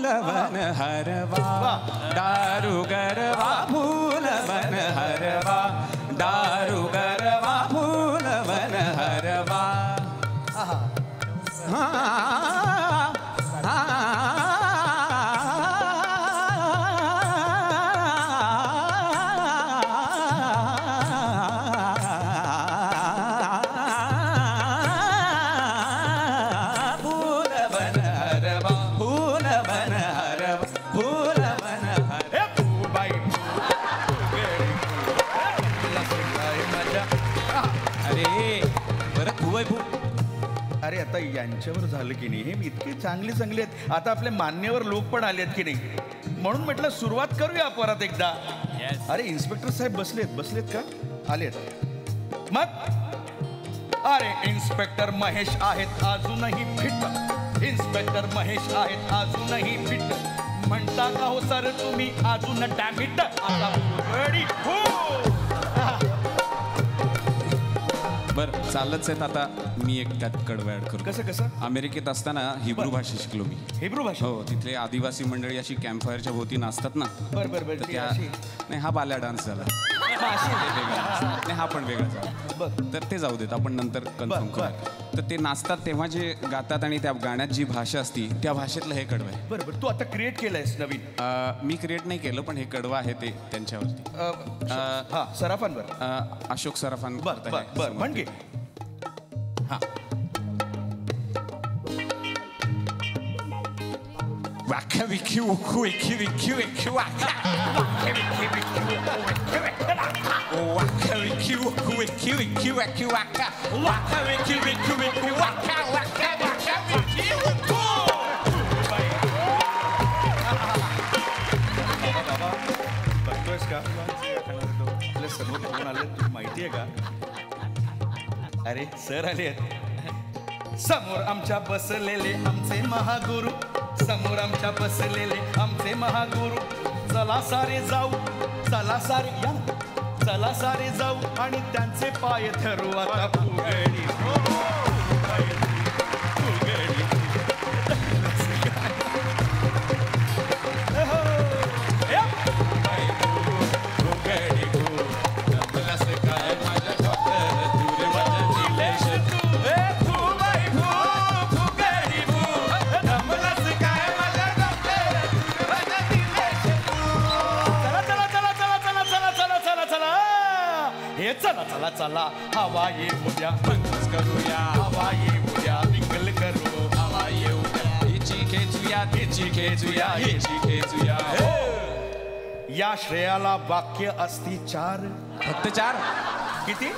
फूलवन हरवा दारू गरवा फूलवन हरवा दारू गरवा फूलवन हरवा अरे आता यांच्यावर झालं की नाही, हे इतके चांगले चांगले आहेत, आता आपले मान्यवर लोक पण आलेत की नाही, म्हणून म्हटलं सुरुवात करूया परत एकदा. अरे इन्स्पेक्टर साहेब बसलेत का? आलेत मग. अरे इन्स्पेक्टर महेश आहेत अजूनही फिट, इन्स्पेक्टर महेश आहेत अजूनही फिट, म्हणता का हो सर तुम्ही अजून डॅमिट. आता रेडी हो. बरं चाललंच आहेत. आता मी एक त्यात कडवं ऍड करू. कसं? अमेरिकेत असताना हिब्रू भाषा शिकलो मी. हिब्रू भाषा? हो, तिथले आदिवासी मंडळी अशी कॅम्पफायरच्या भोवती नाचतात ना. बरं. नाही हा बाल्या डान्स झाला, नाही हा पण वेगळा झाला. तर ते जाऊ देत, आपण नंतर कन्फर्म करू. तर ते नाचतात तेव्हा जे गातात आणि त्या गाण्यात जी भाषा असती त्या भाषेतलं हे कडवं आहे. बरं. तू आता क्रिएट केलंयस नवीन? मी क्रिएट नाही केलं, पण हे कडवं आहे ते त्यांच्यावरती. सराफांवर अशोक सराफान. बरं म्हणजे वाका विकी उखू विकी विकी विकी वाका वाका विकी उखू विकी विकी विकी वाका वाका विकी विकी विकी वाका वाका वाका विकी उखू. बघतोयस का आपल्या समोर कोण आले तुला माहिती आहे का? अरे सर आले समोर आमच्या बसलेले आमचे महागुरु, समोर आमच्या बसलेले आमचे महागुरु. चला सारे जाऊ, चला सारे या, चला सारे जाऊ आणि त्यांचे पाय धरू आता फुगडी. चला चला चला हवा ये उद्या बंगस करूया, हवा ये उद्या मिंगल करू, हवा ये उद्या हिची खेचूया तिची खेचूया हिची खेचूया. या श्रेयाला वाक्य असती 4. फक्त 4? किती?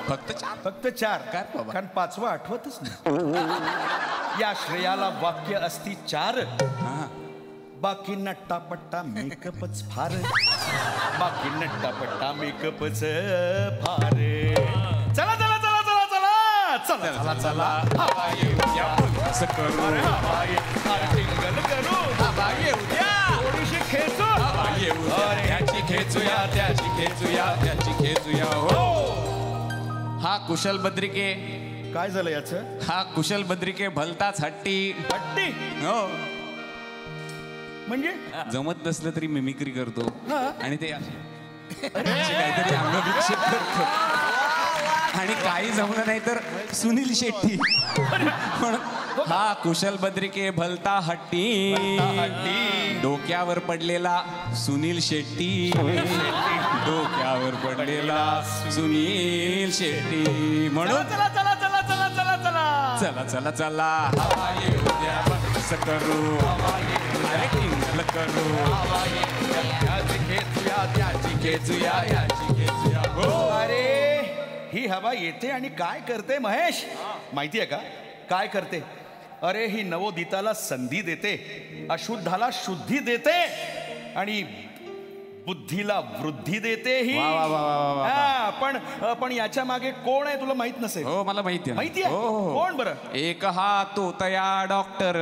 फक्त 4. फक्त 4. काय बाबा? कारण 5वं आठवतच नाही. या श्रेयाला वाक्य असती 4. बाकी नट्टापट्टा मेकअपच फार, बाकी नट्टापट्टा मेकअपच फार. चला चला चला चला चला चला चला चला हवा येऊया असं करू, हवा टिंगल करू, हवा येऊया थोडीशी खेचू, हवा येऊया त्याची खेचूया त्याची खेचूया त्याची खेचूया. हो हा कुशल बद्रिके. काय झालं याचं? हा कुशल बद्रिके भलताच हट्टी. हट्टी? हो. म्हणजे जमत नसलं तरी मिमिक्री करतो आणि ते काहीतरी अंगविक्षेप करतो, आणि काही जमलं नाही तर सुनील शेट्टी. पण हा कुशल बद्रिके भलता हट्टी, डोक्यावर पडलेला सुनील शेट्टी, डोक्यावर पडलेला सुनील शेट्टी. म्हणून चला चला चला चला चला चला चला चला चला हवा येऊया असं करू, अरे टिंगल करू, याची खेचूया त्याची खेचूया याची खेचूया. अरे ही हवा येते आणि काय करते महेश माहितीये का? काय करते? अरे ही नवोदिताला संधी देते, अशुद्धाला शुद्धी देते आणि बुद्धीला वृद्धी देते ही. पण याच्या मागे कोण आहे तुला माहित नसेल? हो मला माहिती आहे. माहिती आहे? कोण बरं? एक हा तोतया डॉक्टर,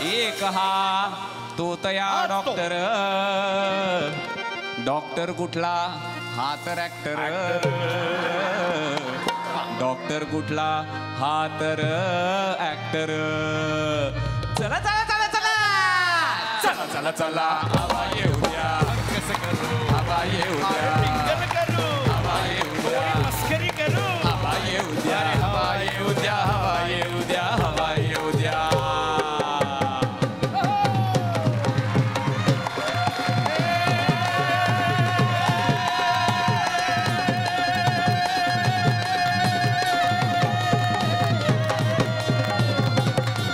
एक हा तोतया डॉक्टर. डॉक्टर कुठला? हा तर ऍक्टर. डॉक्टर कुठला? हा तर ऍक्टर. चला चला चला चला हवा येऊ द्या कसं करू हवा येऊ द्या टिंगल करू हवा येऊ द्या मस्करी करू हवा येऊ द्या हवा येऊ द्या हवा येऊ द्या हवा येऊ द्या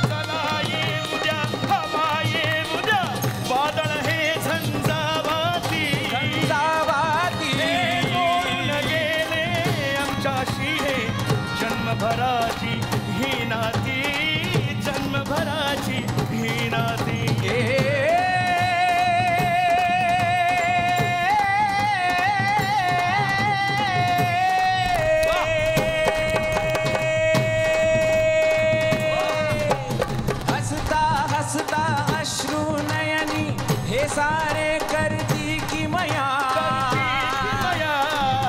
चला येऊ द्या हवा येऊ द्या वादळ हे झंझावाती ओढून गेले आमच्याशी हे जन्मभराची ही नाती जन्मभराची ही नाती हसता हसता अश्रू नयनी हे सारे करती की मया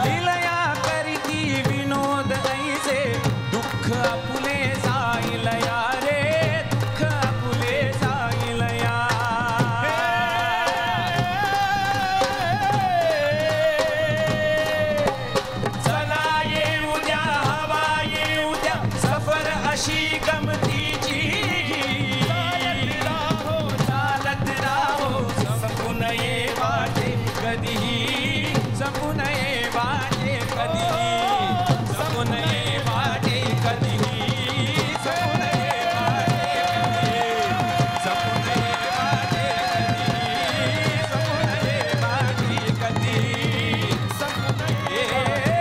दिलया करती विनोद ऐसे दुःख आपुले जाईलया रे दुःख आपुले जाईलया चला येऊ द्या हवा येऊ द्या सफर अशी गमतीची चालत राहो संपून ये वाटे कधीही संपून ये वाटे कधीही संपून ये वाटे कधीही संपून ये वाटे कधीही संपून ये वाटे कधीही संपून ये वाटे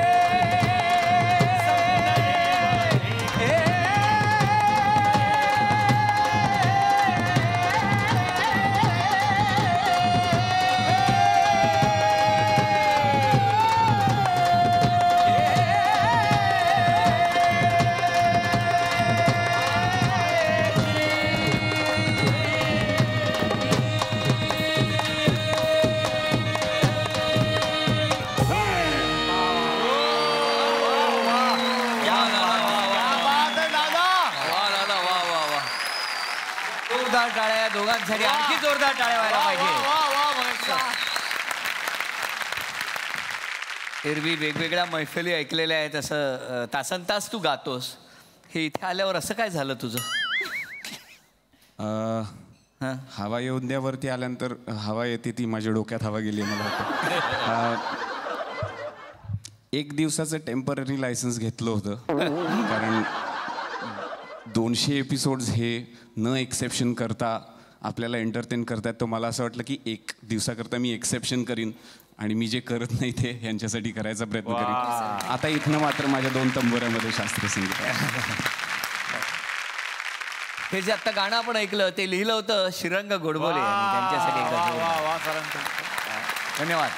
जोरदार टाळ्या या दोघांसाठी आणखी जोरदार टाळ्या व्हायला पाहिजे एरवी वेगवेगळ्या मैफिली ऐकलेल्या आहेत असं तासन तास तू गातोस हे इथे आल्यावर असं काय झालं तुझं हं? हवा येऊन द्यावरती आल्यानंतर हवा येते ती माझ्या डोक्यात हवा गेली मला वाटतं. एक दिवसाचं टेम्पररी लायसन्स घेतलं होतं कारण 200 एपिसोड्स हे न एक्सेप्शन करता आपल्याला एंटरटेन करतात तर मला असं वाटलं की एक दिवसाकरता मी एक्सेप्शन करीन आणि मी जे करत नाही ते यांच्यासाठी करायचा प्रयत्न करीन. आता इथनं मात्र माझ्या 2 तंबोऱ्यामध्ये शास्त्रीय संगीत आहे. हे जे आत्ता गाणं आपण ऐकलं ते लिहिलं होतं श्रीरंग गोडबोले यांनी. त्यांच्यासाठी एक गजल. धन्यवाद